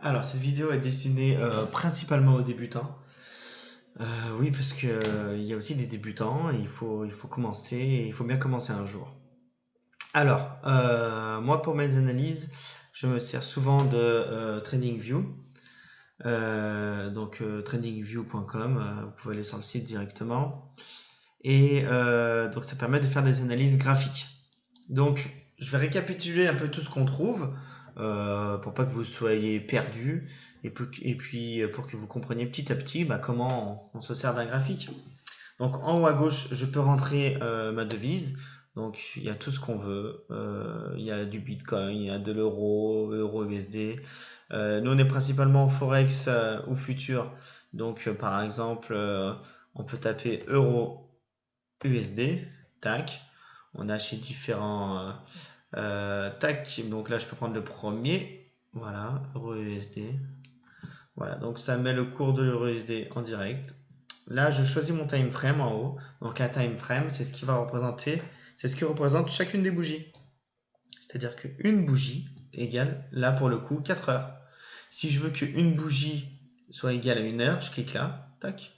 Alors, cette vidéo est destinée principalement aux débutants. Oui, parce que il y a aussi des débutants et il faut commencer, et il faut bien commencer un jour. Alors, moi pour mes analyses, je me sers souvent de TradingView. Donc tradingview.com, vous pouvez aller sur le site directement. Et donc ça permet de faire des analyses graphiques. Donc, je vais récapituler un peu tout ce qu'on trouve pour pas que vous soyez perdus et puis pour que vous compreniez petit à petit comment on se sert d'un graphique. Donc, en haut à gauche, je peux rentrer ma devise. Donc, il y a tout ce qu'on veut. Il y a du Bitcoin, il y a de l'euro, euro USD. Nous, on est principalement Forex ou futur. Donc, par exemple, on peut taper euro USD. Tac. On a chez différents tac, donc là je peux prendre le premier, voilà, euro USD. Voilà, donc ça met le cours de l'euro USD en direct. Là, je choisis mon time frame en haut. Donc un time frame, c'est ce qui va représenter, c'est ce qui représente chacune des bougies. C'est-à-dire qu'une bougie égale, là pour le coup, 4 heures. Si je veux qu'une bougie soit égale à 1 heure, je clique là, tac,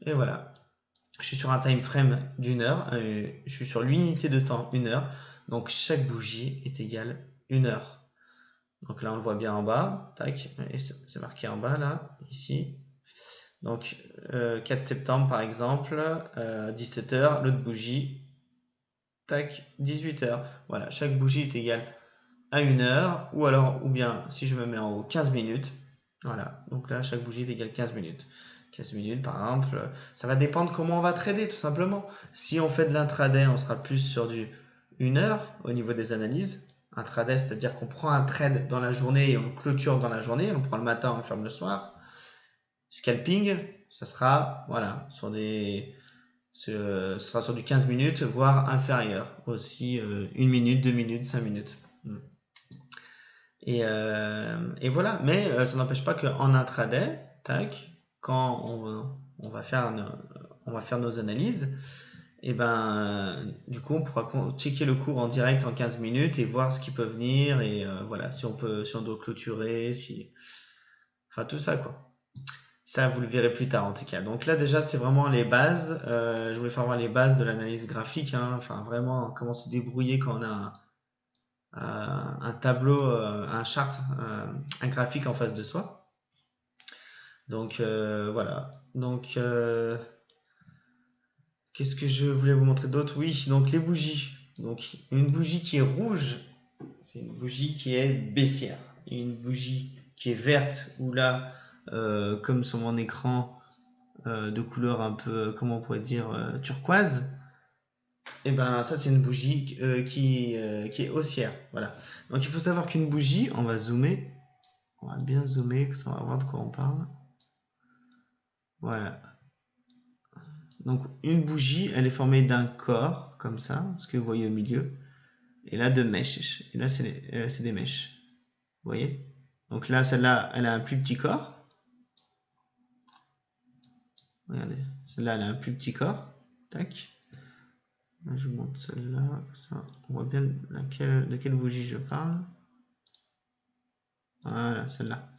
et voilà. Je suis sur un time frame d'1 heure, je suis sur l'unité de temps 1 heure, donc chaque bougie est égale 1 heure. Donc là on le voit bien en bas, tac, c'est marqué en bas là, ici. Donc 4 septembre par exemple, 17 heures, l'autre bougie, tac, 18 heures. Voilà, chaque bougie est égale à 1 heure, ou bien si je me mets en haut 15 minutes, voilà, donc là chaque bougie est égale 15 minutes. 15 minutes par exemple, ça va dépendre comment on va trader tout simplement. Si on fait de l'intraday, on sera plus sur du 1 heure au niveau des analyses. Intraday, c'est-à-dire qu'on prend un trade dans la journée et on clôture dans la journée, on prend le matin, on le ferme le soir. Scalping, ça sera voilà, ce sera sur du 15 minutes, voire inférieur. Aussi 1 minute, 2 minutes, 5 minutes. Et voilà, mais ça n'empêche pas qu'en intraday, tac, quand on va faire nos analyses, et du coup on pourra checker le cours en direct en 15 minutes et voir ce qui peut venir, et voilà, si on doit clôturer, enfin tout ça quoi. Ça vous le verrez plus tard en tout cas. Donc là déjà c'est vraiment les bases. Je voulais faire voir les bases de l'analyse graphique, hein. Enfin vraiment comment se débrouiller quand on a un tableau, un chart, un graphique en face de soi. Donc voilà. Donc qu'est-ce que je voulais vous montrer d'autre? Oui, donc les bougies. Donc une bougie qui est rouge, c'est une bougie qui est baissière. Et une bougie qui est verte, ou là, comme sur mon écran, de couleur un peu, comment on pourrait dire, turquoise, et ça c'est une bougie qui est haussière. Voilà. Donc il faut savoir qu'une bougie, on va zoomer, on va bien zoomer, que ça on va voir de quoi on parle. Voilà. Donc une bougie, elle est formée d'un corps, comme ça, ce que vous voyez au milieu, et là de mèches. Et là c'est des mèches. Vous voyez? Donc là, celle-là, elle a un plus petit corps. Regardez, celle-là, elle a un plus petit corps. Tac. Là, je vous montre celle-là, ça, on voit bien de quelle bougie je parle. Voilà, celle-là.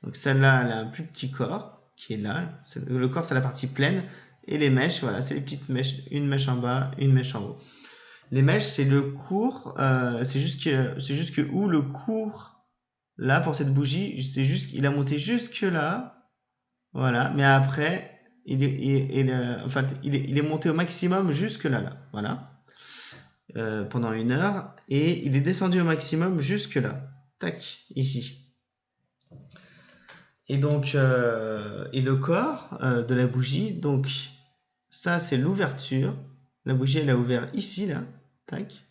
Donc celle-là, elle a un plus petit corps qui est là. Le corps, c'est la partie pleine. Et les mèches, voilà, c'est les petites mèches. Une mèche en bas, une mèche en haut. Les mèches, c'est le cours. C'est juste que où le cours, là, pour cette bougie, c'est juste qu'il a monté jusque là. Voilà. Mais après, il est monté au maximum jusque là. Voilà. Pendant 1 heure. Et il est descendu au maximum jusque là. Tac, ici. Et donc, et le corps de la bougie, donc ça c'est l'ouverture. La bougie elle a ouvert ici, là, tac,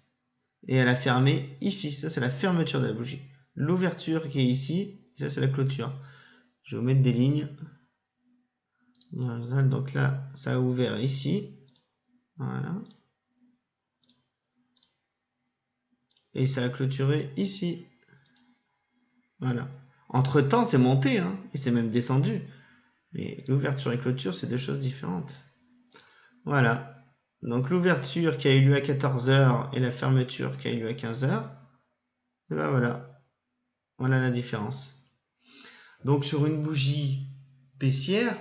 et elle a fermé ici. Ça c'est la fermeture de la bougie. L'ouverture qui est ici, et ça c'est la clôture. Je vais vous mettre des lignes. Donc là, ça a ouvert ici, voilà, et ça a clôturé ici, voilà. Entre temps, c'est monté, hein, et c'est même descendu. Mais l'ouverture et clôture, c'est deux choses différentes. Voilà. Donc l'ouverture qui a eu lieu à 14h et la fermeture qui a eu lieu à 15h. Et voilà. Voilà la différence. Donc sur une bougie baissière,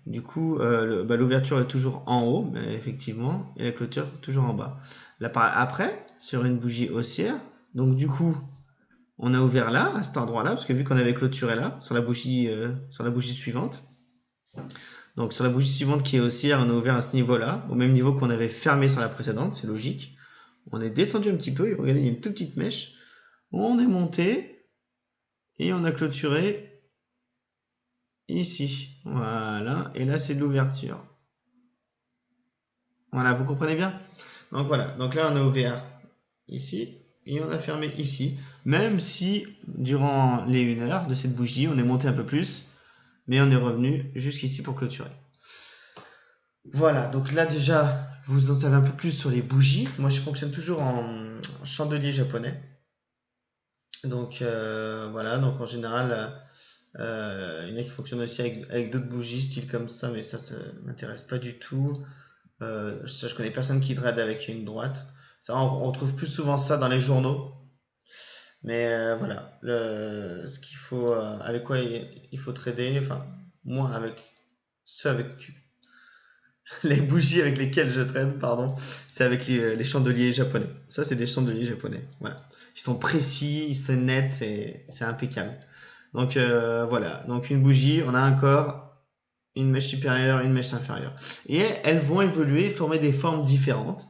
du coup, l'ouverture est toujours en haut, mais effectivement, et la clôture toujours en bas. Là, après, sur une bougie haussière, donc du coup, on a ouvert là, à cet endroit-là, parce que vu qu'on avait clôturé là, sur la bougie suivante. Donc sur la bougie suivante qui est haussière, on a ouvert à ce niveau-là, au même niveau qu'on avait fermé sur la précédente, c'est logique. On est descendu un petit peu, et regardez, il y a une toute petite mèche. On est monté, et on a clôturé ici. Voilà, et là c'est de l'ouverture. Voilà, vous comprenez bien? Donc voilà, donc là on a ouvert ici, et on a fermé ici. Même si, durant les 1 heure de cette bougie, on est monté un peu plus, mais on est revenu jusqu'ici pour clôturer. Voilà, donc là déjà, vous en savez un peu plus sur les bougies. Moi, je fonctionne toujours en chandelier japonais. Donc voilà, donc en général, il y en a qui fonctionnent aussi avec d'autres bougies, style comme ça, mais ça m'intéresse pas du tout. Je connais personne qui trade avec une droite. Ça, on trouve plus souvent ça dans les journaux. Mais voilà, ce qu'il faut, avec quoi il faut trader, enfin, moi, avec ceux avec les bougies avec lesquelles je trade, pardon, c'est avec les chandeliers japonais. Ça, c'est des chandeliers japonais. Voilà. Ils sont précis, ils sont nets, c'est impeccable. Donc voilà, donc une bougie, on a un corps, une mèche supérieure, une mèche inférieure. Et elles vont évoluer, former des formes différentes.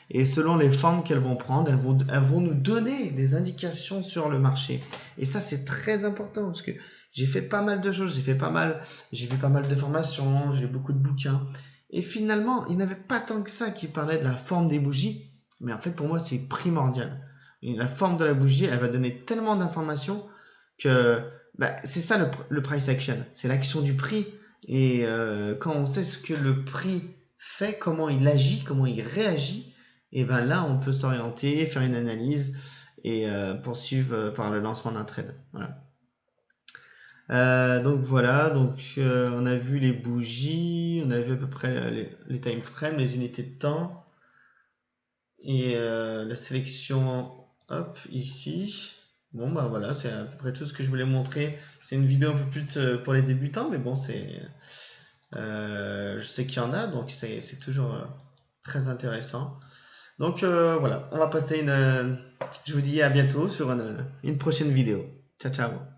Et selon les formes qu'elles vont prendre, elles vont nous donner des indications sur le marché. Et ça, c'est très important parce que j'ai fait pas mal de choses, j'ai vu pas mal de formations, j'ai lu beaucoup de bouquins. Et finalement, il n'y avait pas tant que ça qui parlait de la forme des bougies. Mais en fait, pour moi, c'est primordial. Et la forme de la bougie, elle va donner tellement d'informations que c'est ça le price action. C'est l'action du prix. Et quand on sait ce que le prix fait, comment il agit, comment il réagit, et ben là, on peut s'orienter, faire une analyse et poursuivre par le lancement d'un trade. Voilà. Donc voilà, on a vu les bougies, on a vu à peu près les time frames, les unités de temps et la sélection, hop, ici. Bon bah voilà, c'est à peu près tout ce que je voulais montrer. C'est une vidéo un peu plus pour les débutants, mais bon, je sais qu'il y en a, donc c'est toujours très intéressant. Donc voilà, on va passer je vous dis à bientôt sur une prochaine vidéo. Ciao, ciao.